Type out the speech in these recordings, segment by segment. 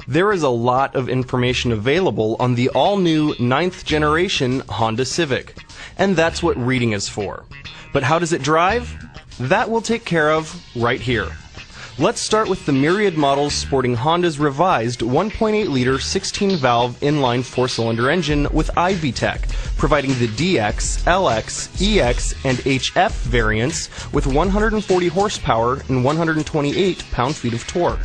There is a lot of information available on the all-new 9th generation Honda Civic, and that's what reading is for. But how does it drive? That we'll take care of right here. Let's start with the myriad models sporting Honda's revised 1.8-liter 16-valve inline 4-cylinder engine with iVTEC, providing the DX, LX, EX, and HF variants with 140 horsepower and 128 pound-feet of torque.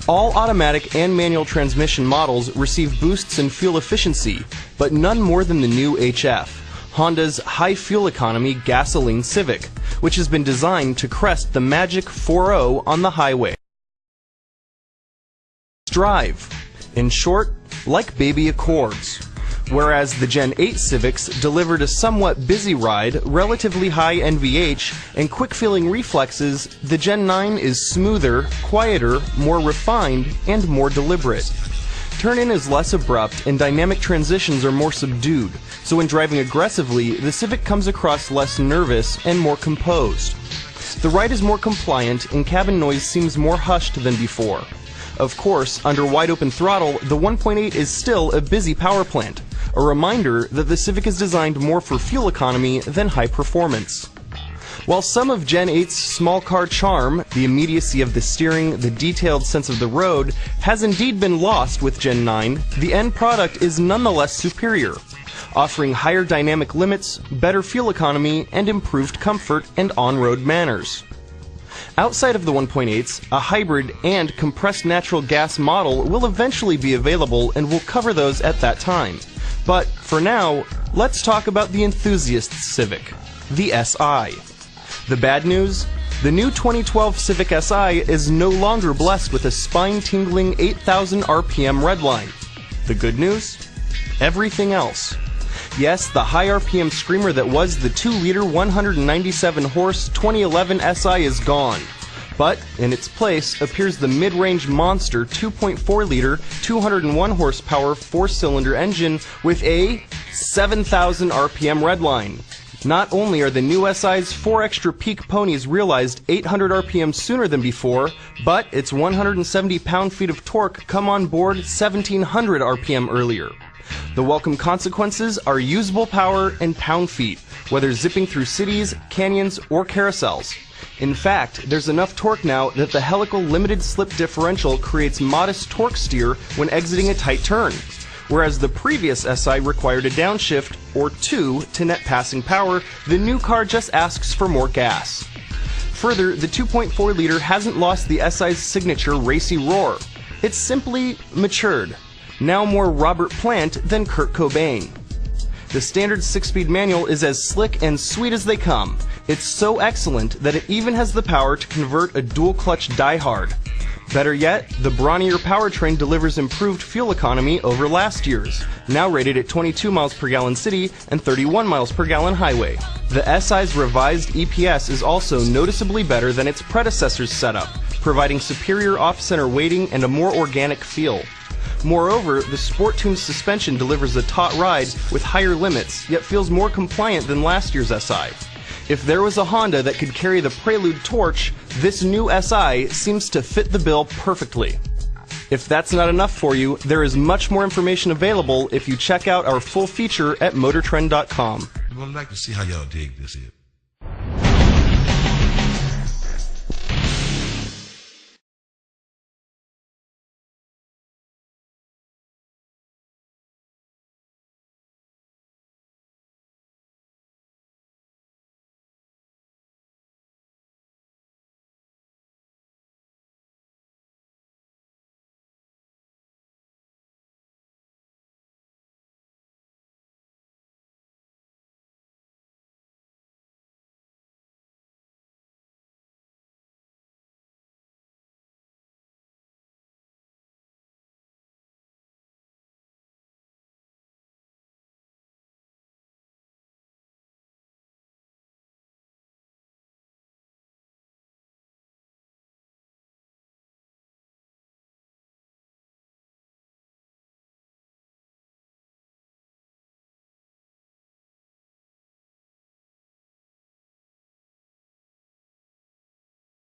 All automatic and manual transmission models receive boosts in fuel efficiency, but none more than the new HF, Honda's high fuel economy gasoline Civic, which has been designed to crest the magic 4.0 on the highway. Drive. In short, like baby Accords. Whereas the Gen 8 Civics delivered a somewhat busy ride, relatively high NVH, and quick-feeling reflexes, the Gen 9 is smoother, quieter, more refined, and more deliberate. Turn-in is less abrupt and dynamic transitions are more subdued, so when driving aggressively, the Civic comes across less nervous and more composed. The ride is more compliant and cabin noise seems more hushed than before. Of course, under wide-open throttle, the 1.8 is still a busy power plant, a reminder that the Civic is designed more for fuel economy than high performance. While some of Gen 8's small car charm, the immediacy of the steering, the detailed sense of the road, has indeed been lost with Gen 9, the end product is nonetheless superior, offering higher dynamic limits, better fuel economy, and improved comfort and on-road manners. Outside of the 1.8s, a hybrid and compressed natural gas model will eventually be available and we'll cover those at that time. But for now, let's talk about the enthusiast Civic, the SI. The bad news? The new 2012 Civic Si is no longer blessed with a spine-tingling 8,000 RPM redline. The good news? Everything else. Yes, the high RPM screamer that was the 2-liter 197-horse 2011 SI is gone. But in its place appears the mid-range monster 2.4-liter 201-horsepower 4-cylinder engine with a 7,000 RPM redline. Not only are the new SI's 4 extra peak ponies realized 800 RPM sooner than before, but its 170 pound-feet of torque come on board 1,700 RPM earlier. The welcome consequences are usable power and pound-feet, whether zipping through cities, canyons, or carousels. In fact, there's enough torque now that the helical limited slip differential creates modest torque steer when exiting a tight turn, whereas the previous SI required a downshift or 2 to net passing power. The new car just asks for more gas. Further, the 2.4-liter hasn't lost the SI's signature racy roar. It's simply matured. Now more Robert Plant than Kurt Cobain. The standard 6-speed manual is as slick and sweet as they come. It's so excellent that it even has the power to convert a dual-clutch diehard. Better yet, the brawnier powertrain delivers improved fuel economy over last year's, now rated at 22 miles per gallon city and 31 miles per gallon highway. The SI's revised EPS is also noticeably better than its predecessor's setup, providing superior off-center weighting and a more organic feel. Moreover, the sport-tuned suspension delivers a taut ride with higher limits, yet feels more compliant than last year's SI. If there was a Honda that could carry the Prelude torch, this new SI seems to fit the bill perfectly. If that's not enough for you, there is much more information available if you check out our full feature at motortrend.com. We'd like to see how y'all dig this here.